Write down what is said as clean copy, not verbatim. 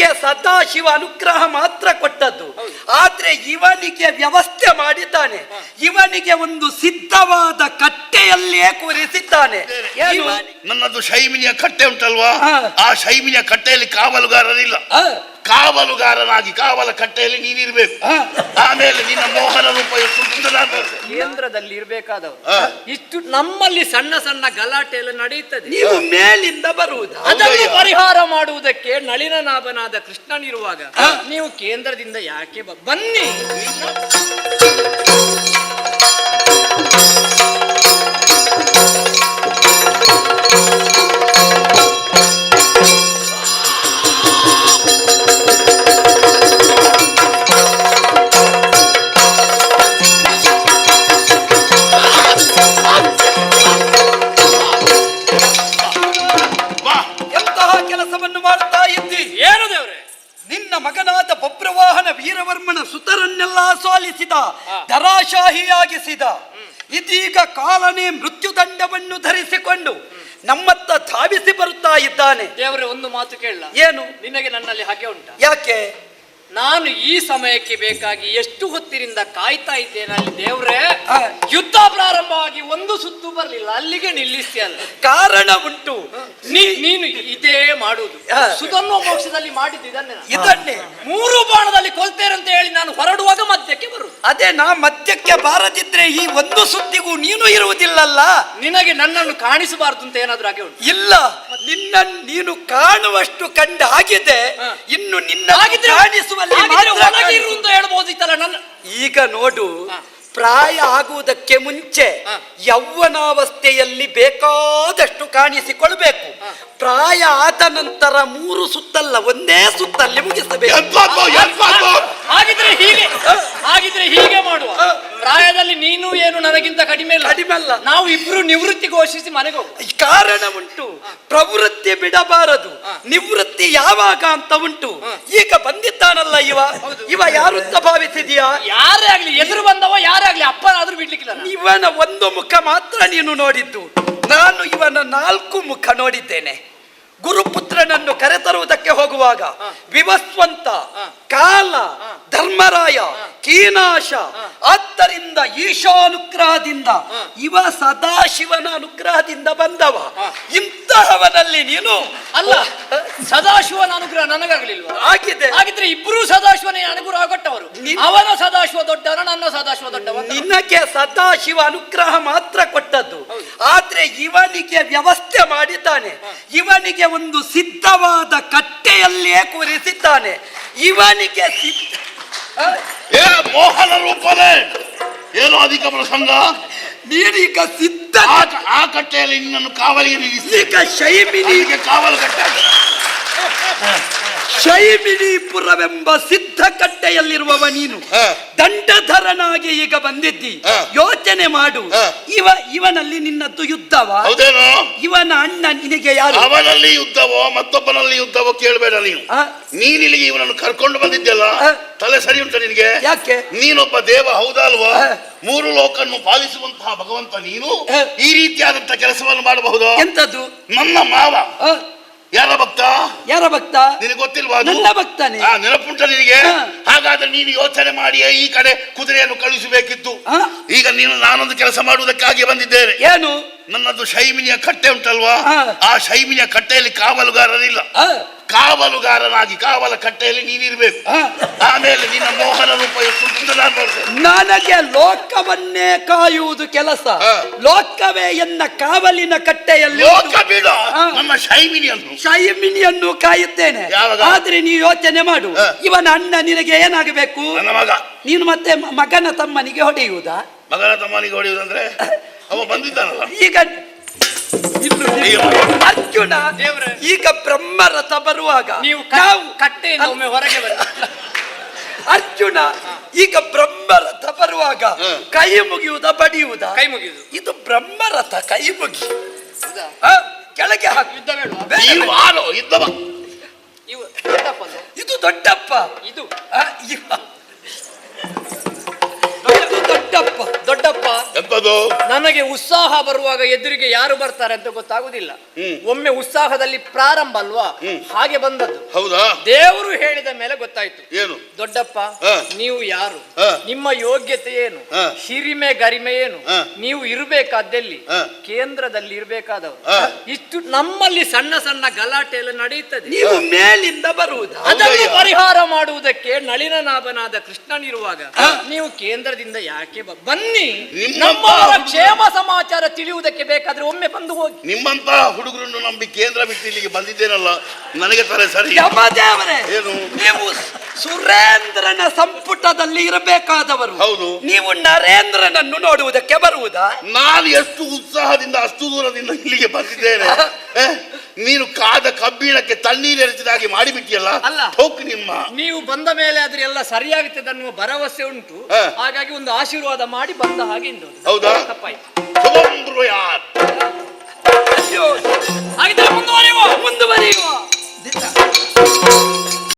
ನಿನಗೆ ಸದಾಶಿವ ಅನುಗ್ರಹ ಮಾತ್ರ ಕೊಟ್ಟದ್ದು. ಆದ್ರೆ ಇವನಿಗೆ ವ್ಯವಸ್ಥೆ ಮಾಡಿದ್ದಾನೆ. ಇವನಿಗೆ ಒಂದು ಸಿದ್ಧವಾದ ಕಟ್ಟೆಯಲ್ಲೇ ಕೂರಿಸಿದ್ದಾನೆ. ನನ್ನದು ಶೈಮಿನಿಯ ಕಟ್ಟೆ ಉಂಟಲ್ವಾ, ಆ ಶೈಮಿನಿಯ ಕಟ್ಟೆಯಲ್ಲಿ ಕಾವಲುಗಾರರಿಲ್ಲ. ಕಾವಲುಗಾರನಾಗಿ ಕಾವಲ ಕಟ್ಟೆಯಲ್ಲಿ ನೀನಿರ್ಬೇಕು. ಆಮೇಲೆ ನಿನ್ನ ಮೋಹನ ರೂಪ ಕೇಂದ್ರದಲ್ಲಿ ಇರ್ಬೇಕಾದವರು. ಇಷ್ಟು ನಮ್ಮಲ್ಲಿ ಸಣ್ಣ ಸಣ್ಣ ಗಲಾಟೆ ಎಲ್ಲ ನಡೆಯುತ್ತದೆ. ನೀವು ಮೇಲಿಂದ ಬರುವುದು, ಅದನ್ನು ಪರಿಹಾರ ಮಾಡುವುದಕ್ಕೆ ನಳಿನನಾಭನಾದ ಕೃಷ್ಣನಿರುವಾಗ ನೀವು ಕೇಂದ್ರದಿಂದ ಯಾಕೆ ಬನ್ನಿ. ಮಗನಾದ ಬಬ್ರವಾಹನ ವೀರವರ್ಮನ ಸುತರನ್ನೆಲ್ಲ ಸೋಲಿಸಿದ, ದರಾಶಾಹಿಯಾಗಿಸಿದ. ಇದೀಗ ಕಾಲನೇ ಮೃತ್ಯುದಂಡವನ್ನು ಧರಿಸಿಕೊಂಡು ನಮ್ಮತ್ತ ಧಾವಿಸಿ ಬರುತ್ತಾ ಇದ್ದಾನೆ. ದೇವರೇ, ಒಂದು ಮಾತು ಕೇಳಲ್ಲ? ಏನು? ನಿನಗೆ ನನ್ನಲ್ಲಿ ಹಾಗೆ ಉಂಟ? ಯಾಕೆ? ನಾನು ಈ ಸಮಯಕ್ಕೆ ಬೇಕಾಗಿ ಎಷ್ಟು ಹೊತ್ತಿನಿಂದ ಕಾಯ್ತಾ ಇದ್ದೇನೆ ಅಲ್ಲಿ. ದೇವ್ರೆ, ಯುದ್ಧ ಪ್ರಾರಂಭವಾಗಿ ಒಂದು ಸುತ್ತು ಬರಲಿಲ್ಲ, ಅಲ್ಲಿಗೆ ನಿಲ್ಲಿಸ್ತೀಯಲ್ಲ. ಕಾರಣ ಉಂಟು. ನೀನು ಇದೇ ಮಾಡುವುದು. ಸುಧನ್ವ ಮೋಕ್ಷದಲ್ಲಿ ಮಾಡಿದ್ದಿದ್ದನ್ನೇ ಇದನ್ನೇ 3 ಬಾಣದಲ್ಲಿ ಕೊಲ್ತೇನೆ ಅಂತ ಹೇಳಿ ನಾನು ಹೊರಡುವಾಗ ಮಧ್ಯಕ್ಕೆ ಬರುವುದು. ಅದೇ ನಾ ಮಧ್ಯಕ್ಕೆ ಬಾರದಿದ್ರೆ ಈ ಒಂದು ಸುತ್ತಿಗೂ ನೀನು ಇರುವುದಿಲ್ಲಲ್ಲ. ನಿನಗೆ ನನ್ನನ್ನು ಕಾಣಿಸಬಾರದು ಅಂತ ಏನಾದ್ರೂ ಹಾಗೆ ಉಂಟು? ಇಲ್ಲ, ನಿನ್ನ ನೀನು ಕಾಣುವಷ್ಟು ಕಂಡ ಆಗಿದೆ. ಇನ್ನು ನಿನ್ನ ಕಾಣಿಸುವ ಹೇಳ್ಬೋದಿತ್ತಲ್ಲ. ನನ್ನ ಈಗ ನೋಡು, ಪ್ರಾಯ ಆಗುವುದಕ್ಕೆ ಮುಂಚೆ ಯೌವನಾವಸ್ಥೆಯಲ್ಲಿ ಬೇಕಾದಷ್ಟು ಕಾಣಿಸಿಕೊಳ್ಬೇಕು. ಪ್ರಾಯ ಆದ ನಂತರ 3 ಸುತ್ತಲ್ಲ, ಒಂದೇ ಸುತ್ತಲ್ಲಿ ಮುಗಿಸಬೇಕು. ಹಾಗಿದ್ರೆ ಹೀಗೆ ಮಾಡುವ. ಪ್ರಾಯದಲ್ಲಿ ನೀನು ಏನು ನನಗಿಂತ ಕಡಿಮೆ ಅಲ್ಲ. ನಾವು ಇಬ್ರು ನಿವೃತ್ತಿ ಘೋಷಿಸಿ ಮನೆಗೆ ಹೋಗುವ. ಕಾರಣ ಉಂಟು. ಪ್ರವೃತ್ತಿ ಬಿಡಬಾರದು, ನಿವೃತ್ತಿ ಯಾವಾಗ ಅಂತ ಉಂಟು. ಈಗ ಬಂದಿದ್ದಾನಲ್ಲ ಇವ ಯಾರು ಅಂತ ಭಾವಿಸಿದೀಯಾ? ಯಾರೇ ಆಗ್ಲಿ, ಎದುರು ಬಂದವ ಯಾರೇ ಆಗ್ಲಿ, ಅಪ್ಪನಾದ್ರೂ ಬಿಡ್ಲಿಕ್ಕಿಲ್ಲ. ಇವನ ಒಂದು ಮುಖ ಮಾತ್ರ ನೀನು ನೋಡಿದ್ದು, ನಾನು ಇವನ 4 ಮುಖ ನೋಡಿದ್ದೇನೆ. ಗುರುಪುತ್ರನನ್ನು ಕರೆತರುವುದಕ್ಕೆ ಹೋಗುವಾಗ ವಿವಸ್ವಂತ, ಕಾಲ, ಧರ್ಮರಾಯ, ಕೀನಾಶ, ಆದ್ದರಿಂದ ಈಶಾನುಗ್ರಹದಿಂದ ಇವ ಸದಾಶಿವನ ಅನುಗ್ರಹದಿಂದ ಬಂದವ. ಇಂತಹವನಲ್ಲಿ ನೀನು ಅಲ್ಲ, ಸದಾಶಿವನ ಅನುಗ್ರಹ ನನಗಾಗಲಿಲ್ವಾ? ಆಗಿದೆ. ಹಾಗಿದ್ರೆ ಇಬ್ರು ಸದಾಶಿವನ ಅನುಗ್ರಹ ಕೊಟ್ಟವರು. ಅವನ ಸದಾಶಿವ ದೊಡ್ಡವನ, ನನ್ನ ಸದಾಶಿವ ದೊಡ್ಡವ. ನಿನಗೆ ಸದಾಶಿವ ಅನುಗ್ರಹ ಮಾತ್ರ ಕೊಟ್ಟದ್ದು, ಆದ್ರೆ ಇವನಿಗೆ ವ್ಯವಸ್ಥೆ ಮಾಡಿದ್ದಾನೆ. ಇವನಿಗೆ ಒಂದು ಸಿದ್ಧವಾದ ಕಟ್ಟೆಯಲ್ಲೇ ಕೂರಿಸಿದ್ದಾನೆ. ಇವನಿಗೆ ಮೋಹನ ರೂಪನೇ ಏನೋ ಅಧಿಕ ಪ್ರಸಂಗ. ನೀನೀಗ ಸಿದ್ಧ ಆ ಕಟ್ಟೆಯಲ್ಲಿ ನಿನ್ನನ್ನು ಕಾವಲಿಗೆ ನಿಲ್ಲಿಸಿ. ಈಗ ಶೈಮಿನಿಗೆ ಕಾವಲು ಕಟ್ಟೆ, ಶೈಮಿನಿಪುರವೆಂಬ ಸಿದ್ಧ ಕಟ್ಟೆಯಲ್ಲಿರುವವ ನೀನು ದಂಡಧರನಾಗಿ ಈಗ ಬಂದಿದ್ದಿ. ಯೋಚನೆ ಮಾಡು, ಇವನಲ್ಲಿ ನಿನ್ನದ್ದು ಯುದ್ಧವ? ಹೌದೇನೋ? ಇವನ ಅಣ್ಣ ನಿನಗೆ ಯಾರು? ಅವನಲ್ಲಿ ಯುದ್ಧವೋ ಮತ್ತೊಬ್ಬನಲ್ಲಿ ಯುದ್ಧವೋ ಕೇಳಬೇಡ. ನೀನಿಲ್ಲಿಗೆ ಇವನನ್ನು ಕರ್ಕೊಂಡು ಬಂದಿದ್ದೆಲ್ಲ ತಲೆ ಸರಿ ಉಂಟ ನಿನಗೆ? ಯಾಕೆ? ನೀನೊಬ್ಬ ದೇವ ಹೌದಲ್ವಾ? 3 ಲೋಕನ್ನು ಪಾಲಿಸುವಂತಹ ಭಗವಂತ ನೀನು ಈ ರೀತಿಯಾದಂತಹ ಕೆಲಸವನ್ನು ಮಾಡಬಹುದು? ಎಂತದ್ದು? ನನ್ನ ಮಾವ ಯಾರ ಭಕ್ತ? ಯಾರ ಭಕ್ತ? ನಿನಗೆ ಗೊತ್ತಿಲ್ವಾ? ನನ್ನ ಭಕ್ತಾನೆ. ನೆನಪುಂಟ ನಿನಗೆ? ಹಾಗಾದ್ರೆ ನೀನು ಯೋಚನೆ ಮಾಡಿ ಈ ಕಡೆ ಕುದುರೆಯನ್ನು ಕಳುಹಿಸಬೇಕಿತ್ತು. ಈಗ ನಾನೊಂದು ಕೆಲಸ ಮಾಡುವುದಕ್ಕಾಗಿ ಬಂದಿದ್ದೇನೆ. ಏನು? ನನ್ನದು ಶೈಮಿನಿಯ ಕಟ್ಟೆ ಉಂಟಲ್ವಾ, ಆ ಶೈಮಿನಿಯ ಕಟ್ಟೆಯಲ್ಲಿ ಕಾವಲುಗಾರರಿಲ್ಲ. ಕಾವಲುಗಾರನಾಗಿ ಕಾವಲ ಕಟ್ಟೆಯಲ್ಲಿ ನೀನಿರ್ಬೇಕು. ಆಮೇಲೆ ನಿನ್ನ ಮೋಹನ ರೂಪ ನನಗೆ ಲೋಕವನ್ನೇ ಕಾಯುವುದು ಕೆಲಸ. ಲೋಕವೇ ಎನ್ನ ಕಾವಲಿನ ಕಟ್ಟೆಯಲ್ಲಿ. ಲೋಕ ಬಿಡ, ನಮ್ಮ ಶೈಮಿನಿಯನ್ನು ಕಾಯುತ್ತೇನೆ. ಆದ್ರೆ ನೀವು ಯೋಚನೆ ಮಾಡು, ಇವನ ಅಣ್ಣ ನಿನಗೆ ಏನಾಗಬೇಕು? ನನ್ನ ಮಗ. ನೀನು ಮತ್ತೆ ಮಗನ ತಮ್ಮನಿಗೆ ಹೊಡೆಯುವುದಾ? ಮಗನ ತಮ್ಮನಿಗೆ ಹೊಡೆಯುವುದಂದ್ರೆ ಅವ ಬಂದಿದ್ದಾನಲ್ಲ ಈಗ. ಅರ್ಜುನ, ಈಗ ಬ್ರಹ್ಮರಥ ಬರುವಾಗ ನೀವು ಕಟ್ಟೆಯಿಂದ ಒಮ್ಮೆ ಹೊರಗೆ ಬನ್ನಿ. ಅರ್ಜುನ, ಈಗ ಬ್ರಹ್ಮರಥ ಬರುವಾಗ ಕೈ ಮುಗಿಯುವುದ ಬಡಿಯುವುದ? ಕೈ ಮುಗಿಯುವುದು. ಇದು ಬ್ರಹ್ಮರಥ, ಕೈ ಮುಗಿ ಕೆಳಗೆ ಹಾಕಿ. ಯುದ್ಧ ಯುದ್ಧವ. ಇದು ದೊಡ್ಡಪ್ಪ, ಇದು ದೊಡ್ಡ ದೊಡ್ಡಪ್ಪ ಎಂತದು? ನನಗೆ ಉತ್ಸಾಹ ಬರುವಾಗ ಎದುರಿಗೆ ಯಾರು ಬರ್ತಾರೆ ಅಂತ ಗೊತ್ತಾಗುದಿಲ್ಲ. ಒಮ್ಮೆ ಉತ್ಸಾಹದಲ್ಲಿ ಪ್ರಾರಂಭ ಅಲ್ವಾ, ಹಾಗೆ ಬಂದದ್ದು. ಹೌದಾ? ದೇವರು ಹೇಳಿದ ಮೇಲೆ ಗೊತ್ತಾಯ್ತು. ಏನು? ದೊಡ್ಡಪ್ಪ, ನೀವು ಯಾರು, ನಿಮ್ಮ ಯೋಗ್ಯತೆ ಏನು, ಹ. ಹಿರಿಮೆ ಗರಿಮೆ ಏನು, ಹ. ನೀವು ಇರಬೇಕಾದಲ್ಲಿ ಹ. ಕೇಂದ್ರದಲ್ಲಿ ಇರಬೇಕಾದವರು. ಹ. ಇಷ್ಟು ನಮ್ಮಲ್ಲಿ ಸಣ್ಣ ಸಣ್ಣ ಗಲಾಟೆ ಎಲ್ಲ ನಡೆಯುತ್ತದೆ. ನೀವು ಮೇಲಿಂದ ಬರುವುದು. ಅದನ್ನು ಹೌದಯ್ಯ. ಪರಿಹಾರ ಮಾಡುವುದಕ್ಕೆ ನಳಿನನಾಭನಾದ ಕೃಷ್ಣನಿರುವಾಗ ನೀವು ಕೇಂದ್ರದಿಂದ ಯಾಕೆ ಬನ್ನಿ, ನಿಮ್ಮ ನಮ್ಮವರ ಕ್ಷೇಮ ಸಮಾಚಾರ ತಿಳಿಯುವುದಕ್ಕೆ ಬೇಕಾದ್ರೆ ಒಮ್ಮೆ ಬಂದು ಹೋಗಿ. ನಿಮ್ಮಂತ ಹುಡುಗರನ್ನು ನಂಬಿ ಕೇಂದ್ರ ಬಿಟ್ಟು ಇಲ್ಲಿಗೆ ಬಂದಿದ್ದೇನಲ್ಲ, ನನಗೆ ತರ ಸರಿ. ಯಮದೇವರೇ, ಏನು? ನೀವು ಸುರೇಂದ್ರನ ಸಂಪುಟದಲ್ಲಿ ಇರಬೇಕಾದವರು. ಹೌದು. ನೀವು ನರೇಂದ್ರನನ್ನು ನೋಡುವುದಕ್ಕೆ ಬರುವುದಾ? ನಾನು ಎಷ್ಟು ಉತ್ಸಾಹದಿಂದ ಅಷ್ಟು ದೂರದಿಂದ ಇಲ್ಲಿಗೆ ಬಂದಿದ್ದೇನೆ. ನೀನು ಕಾದ ಕಬ್ಬಿಣಕ್ಕೆ ತಣ್ಣೀರು ಎರಚಿದಾಗಿ ಮಾಡಿಬಿಟ್ಟಿಯಲ್ಲ. ಅಲ್ಲ. ಹೋಗು ನಿಮ್ಮ. ನೀವು ಬಂದ ಮೇಲೆ ಆದ್ರೆ ಎಲ್ಲ ಸರಿಯಾಗುತ್ತದೆ ಅನ್ನುವ ಭರವಸೆ ಉಂಟು. ಹ. ಹಾಗಾಗಿ ಒಂದು ಆಶೀರ್ವಾದ ಮಾಡಿ ಬಂದ ಹಾಗೆ ಇಂದು. ಹೌದಾ? ತಪ್ಪಾಯ್ತು. ಶುಭಂ ಬ್ರೂಯಾತ್. ಅಯ್ಯೋ, ಹಾಗಿದ್ರೆ ಮುಂದುವರಿಯುವ. ಮುಂದುವರಿ.